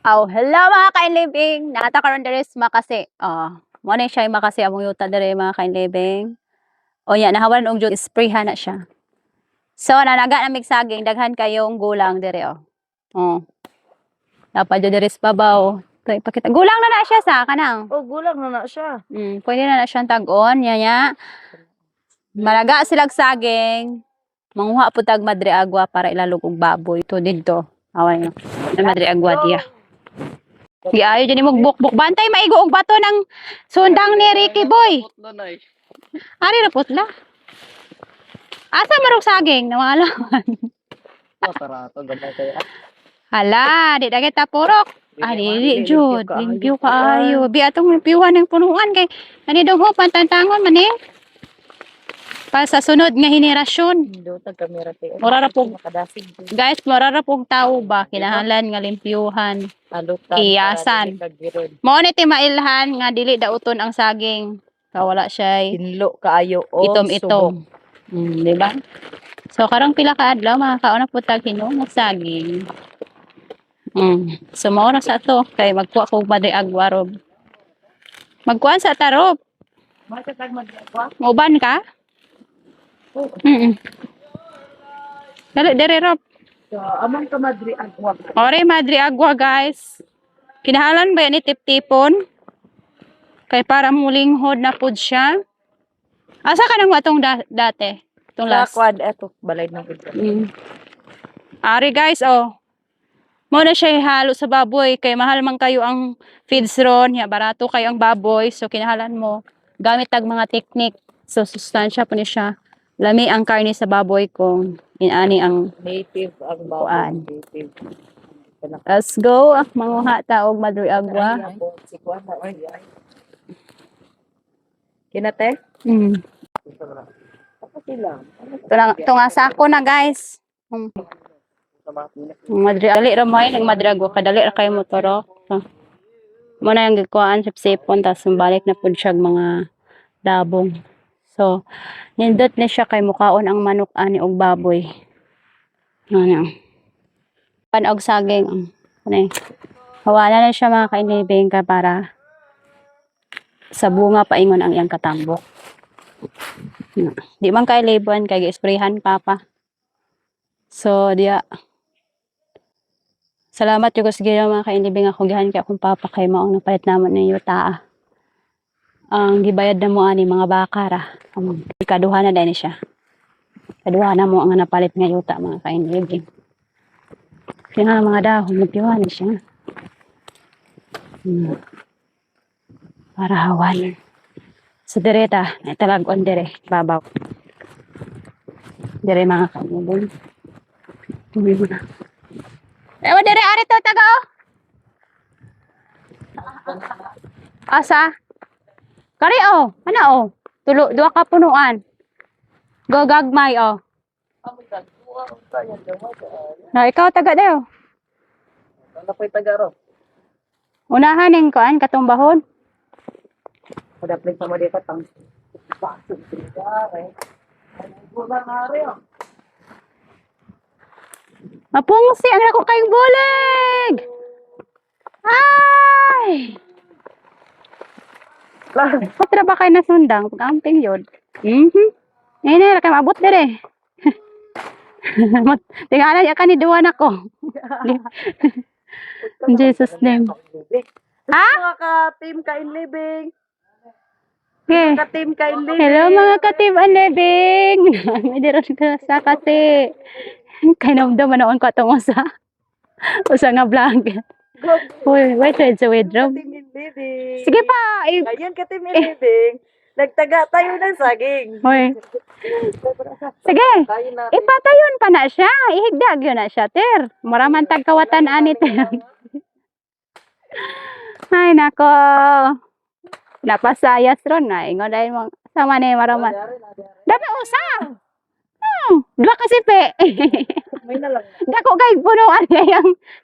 Oh, hello mga kainlibing. Natakaroon diri sa Makasi. Mo na siya Makasi among yuta diri mga kainlibing. O nya nahawan og jud sprayhan na siya. So nanaga na mig saging daghan kayong gulang diri oh. Oh. Dapat jud diri sa babaw. Kay ipakita. Gulang na siya sa kanang. Oh, gulang na siya. Pwede na siyang tag-on nya. Malaga silag saging. Manguha po tag madre agwa para ilalog og baboy to didto. Awan na madre agwa diya. Giayo dyan mo bukbuk bantay maigo og bato ng sundang ni Ricky Boy. Ari ra putla. Asa marog saging nawalawan. Hala, di dagit ta purok. Di jud, limpyo kaayo. Bi atong limpyuhan ng punuan kay ani dugho pantantangon man eh. Pa sa sunod nga henerasyon. Guys, mararapog tao ba kinahanglan nga limpyuhan. Iyasan. Mao ni ti mailhan nga dili dauton ang saging. Wala siya Hinlo kaayo o itom-itom. Di ba? So karong pila ka adlaw makakauna po tag hinom ng saging. So mao na sa to kay magkuha ko madre agwarob. Magkuha sa tarob. Uban ka? Dali Rob. So, among ka madri agwa. Ore madre agwa guys. Kinahanglan ba ni tip-tipon? Kay para mulinghod na pud siya. Asa ka nang watong dati? Itong last. Sa quad eto balay ng pud. Ari guys, oh. Mo na siya halo sa baboy kay mahal man kayo ang feeds ron, ya barato kayo ang baboy, so kinahanglan mo gamit tag mga teknik. So sustansya po ni siya. Lami ang karne sa baboy kung inani ang native ang baboy. Native. Let's go, manguha ta og madre agwa. Kinate? Ito nga sako na guys. Madre ali ra may ng madre agwa kadali ra kay motoro. Mo na yung gikuan sip-sipon tas balik na pud siya mga dabong. So nindot ni siya kay mukaon ang manok ani og baboy. Ano? Pan og saging. Ano? Hawala na siya mga kainibing ka para sa bunga paingon ang iyang katambok. Di man kay labon kay gi-sprayhan papa. So diya. Salamat jud sa mga kainibing ako gihan kay akong papa kay maong napalit namon ng yuta. Ang gibayad na mo ani mga bakara. Kaduha na din siya. Kaduha na mo ang napalit nga yuta mga kainibing. Kaya nga mga dahon, magpiwa na siya. Para hawan. Sa direta, naitalagon dire, babaw. Dire mga kainibing. Tuloy mo na. Ewa dire, ari to, taga o. Asa? Kari o, ano o? Dua ka punuan. Gagagmay o. Na ikaw taga daw. Ano ko'y tagaro? Unahan ning kuan katong bahon. Kada play sa mo di katang. Bakit sigare? Bulan ari oh. Mapungsi ang ako kayong bulig. Ay! Patra ba kayo nasundang? Pag-amping yun. Ngayon kay maabot dire. Tingala ya kaniduan ako. In Jesus name. Ha? Mga ka-team Kainlibing. Okay. Ka-team Kainlibing. Hello mga ka-team Anlibing. May diras ka sa kasi. Kainamdam manoon ko itong usa nga blanket. Uy, wait sa wardrobe. Sige pa. Ngayon ka-team Kainlibing. Nagtaga tayo ng saging. Uy. Sige. Ipatayon pa na siya. Ihigdag yun na siya, ter. Muraman tagkawatan ani, ter. Ay, nako. Napasayas ron na. Ingon dahil mo. Sama ni maraman. Dami usa. Dua kasi pe. May na lang. Dako kay punuan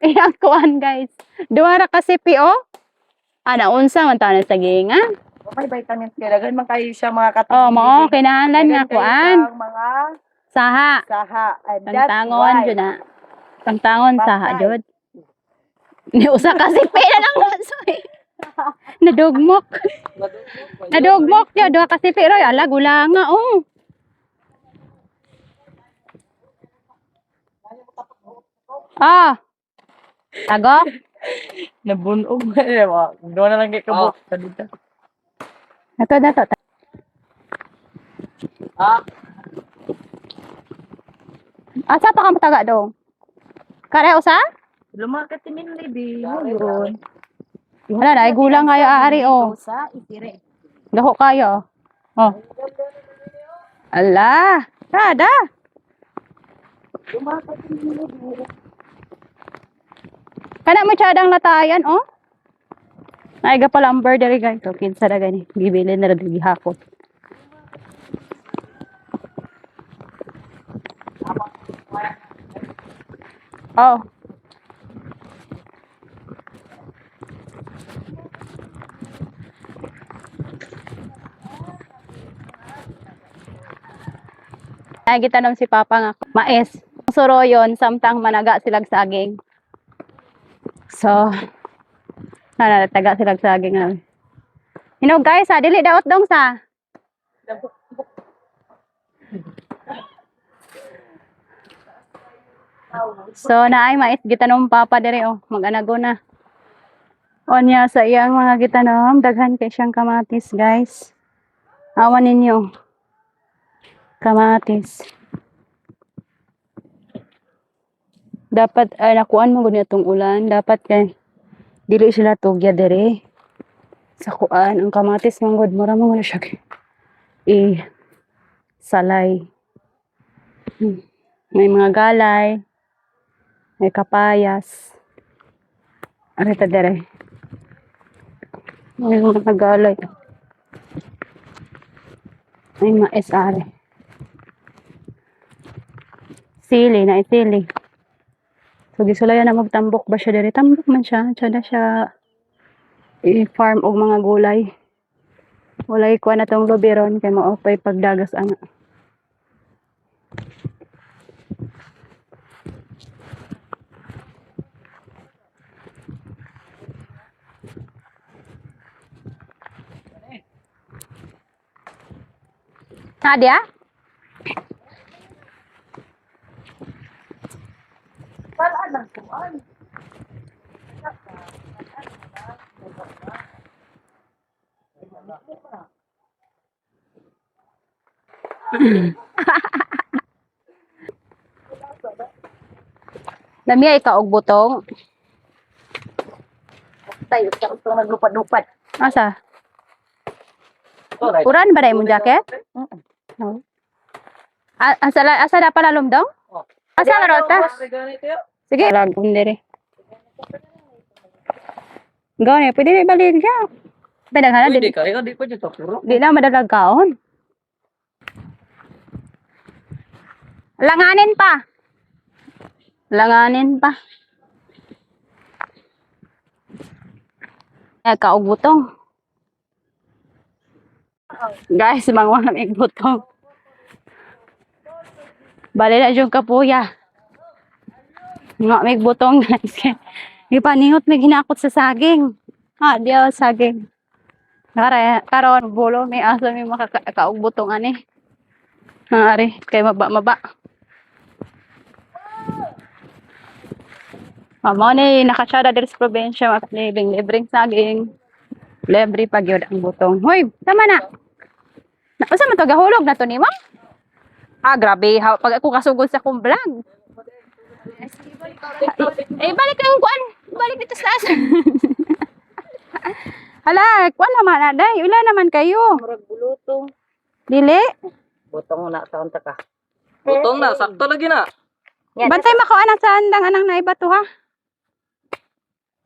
iyang kuan guys. Dua ra kasi pe oh. Ana unsa man taon sa saging ha? May vitamins kaya dagan man kayo siya mga ka-team. Oh, mo kinahanglan nga kuan. Mga Saha. saha. Pangtangon jud na. Pangtangon saha jud. Ni usa ka sipi na lang rasoy. Nadugmok. Nadugmok ya duha ka sipi roy. Ala gulanga oh. Ah. Tago. Nabunog na eh. Doon na lang kay kabuk. Dito. Ato dato. Ah, Asa pa ka mataga dong? Kare usa? lumakat min libi. Yun. Wala na, ay gulang kayo aari oh. Sa itire. Dako kayo. Oh. Ala, kada. Lumakat min libi. Kana mo tsadang latayan oh. Ay ga pala amber diri guys. So kinsa na gani. Bibili na ra diri hapon. Oh. Ay gitanom si Papa nga mais. Suroyon samtang managa silag saging. So taga silag saging na. Hinog guys, ha, dili daot dong sa. So naay mais gitanom Papa diri oh, mag-anago na. Onya sa iyang mga gitanom, daghan kay siyang kamatis, guys. Awan ninyo. Kamatis. Dapat nakuan mo gud itong ulan, dapat kay dili sila tugya diri. Sa kuan ang kamatis manggod mura mo na siya. Salay. May mga galay. May kapayas. Arita dere. May mga galay. May mais are. Sili na sili. So gisulayan na magtambok ba siya dere? Tambok man siya. Tsada siya i-farm og mga gulay. Walay kuha na tong loberon kay maopay pagdagas ana. Nadia? Wala lang kuan. Lamia ikaw og butong. Tayo ka itong naglupad-lupad. Asa? Uran ba dai mong jacket? No. Asa na pala lumdong? Asa na rota? Sige. Lagun dire. Gani, pwede na ibalik siya. Pinaghanan Pwede din. kayo, di pa dyan tapuro. Di na madalag kaon. Langanin pa. Langanin pa. Kaog butong. Guys, mangwa may butong. Bali na yung kapuya. Nga may butong guys. Ipanihot may ginakot sa saging. Ha, diya saging. Karon bulo may aso may makakaog butong ani. Ari, kay maba. Amo ni nakasyada diri sa probinsya maplibing libreng saging. Libre pag yun ang butong. Hoy, tama na. Usa man to gahulog na to ni ma'am? Ah, grabe. Pag ako kasugod sa akong vlog. Balik ang kuan. Balik dito sa asa. Hala, kuan naman aday. Wala naman kayo. Murag bulutong. Dili. Butong na sa unta ka. Butong na, sakto lagi na. Bantay makuan ang sandang anang naibato ha.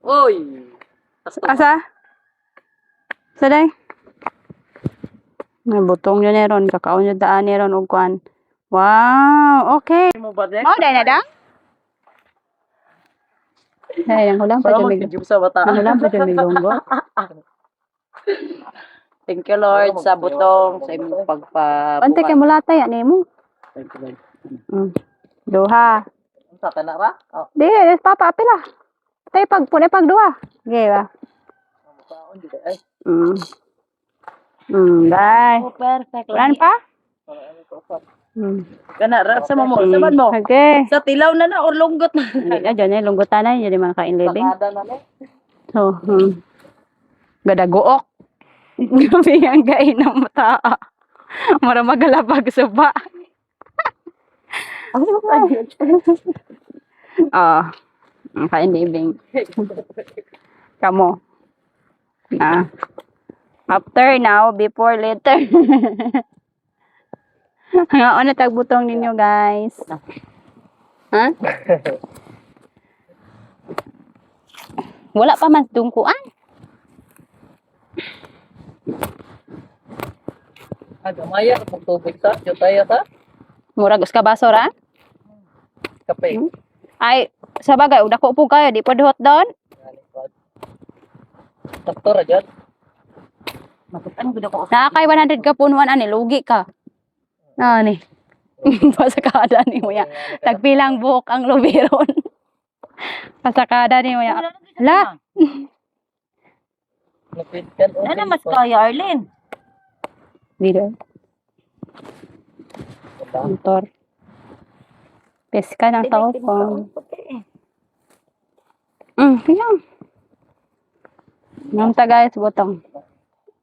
Oy. Asa? Saday. May butong yun ron. Kakaon yun daan ron og kuan. Wow, okay. Mo ba dek? Mau dai na dang? Ay, ang hulang pa Para dyan magkijib sa bata. Ang hulang pa dyan may lunggo. Thank you Lord sa butong, sa imong pagpa. Bantay kay mulatay ani mo. Thank you Lord. Duha. Sa kana ra? Oh. Di, papa pila. Tay pag duha. Okay ba? Ay, Guys. oh, perfect. Plan pa? Kana, sa mo mo. Saban mo. Okay. Sa tilaw na or lunggot na. Hindi na dyan lunggutan na, hindi man kain living. Sakada na eh. So, gadagook. Gabi ang gain ng mata. Mara magalabag suba. Ano ba yun? Kain living. Kamo. After now, before later. Ngaon na tagbutong ninyo, guys. Ha? Wala pa man tungkuan. Gamaya, kung tubig sa, jutaya sa, Murag us ka basura. kape. Ay, sa bagay, dako po kayo, di pa duhot doon. Doktor aja. Makutan gud ako. Nakakay 100 ka punuan ani, lugi ka. Ani. Pasakada ni mo ya. Tagpilang buhok ang lubiron. Pasakada ni mo ya. La, Lapit kan. Ano mas kaya, Arlene? dito. Motor. Peska ng tao ko. Yan. Namta guys, butong.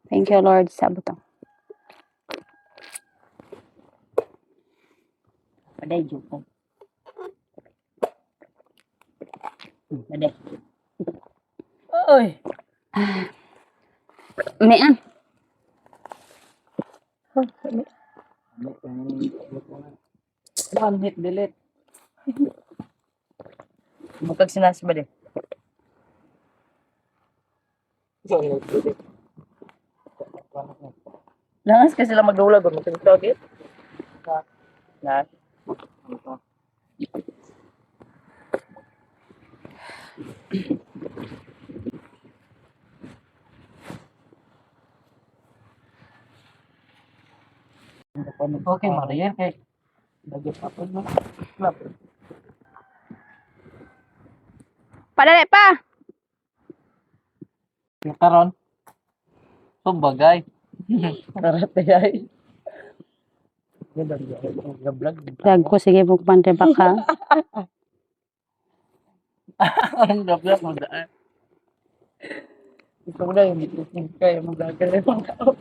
Thank you Lord sa butong. Paday, Jukay. Paday. Oy. Mean. One hit delete. Bukag sinas ba de? Langas kasi sila magdulag kung magtagit. Na. Okay, Maria, kay lagi pa po mo. Padali pa. Karon. Sumbagay. Karate ay. Vlog. Lag ko sige bukpan te baka. Ang vlog mo daan. Ito na yung kaya mag-vlogger yung tao.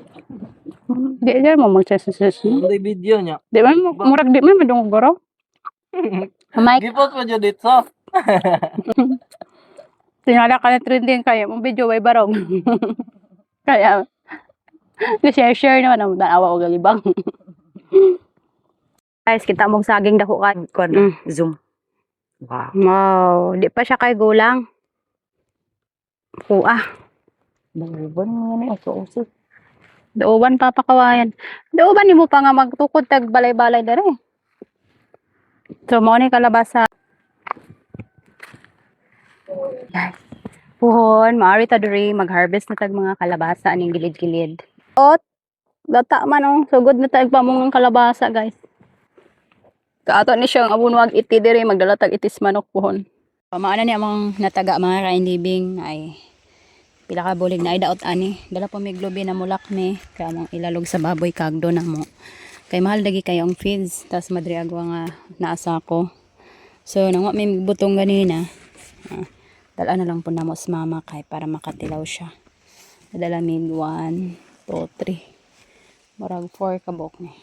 Di dyan mo magsasasus. Hindi video niya. Di man mo, murag di man madung goro. Mike, Gipot mo dyan dito. tinala ka na trending kaya mong video way barong. Kaya, share naman ang tanawa o galibang. Guys, kita mong saging dako ka. Zoom. Wow. Wow, di pa siya kay gulang. Kuha. Bangibon mo yan ako usip. Dauban papakawayan. Dauban ni mo pa nga magtukod tag balay-balay dere. So, mo ni kalabasa. Guys, puhon, maari ta diri mag-harvest na tag mga kalabasa aning gilid-gilid. Ot, data man oh, sugod na tag pamong kalabasa, guys. Kaato ni siyang abunwag iti diri magdala tag itis manok puhon. Pamaana ni among nataga mga kain living ay pila ka bulig na idaot ani. Dala pa may globe na mulak ni kaya mong ilalog sa baboy kagdo na mo. Kay mahal dagi kayo ang feeds tas madri agwa nga naasa ko. So nang may butong ganina. Dala na lang po na mo sa mama kay para makatilaw siya. Dala mig 1, 2, 3. Marag 4 kabok ni.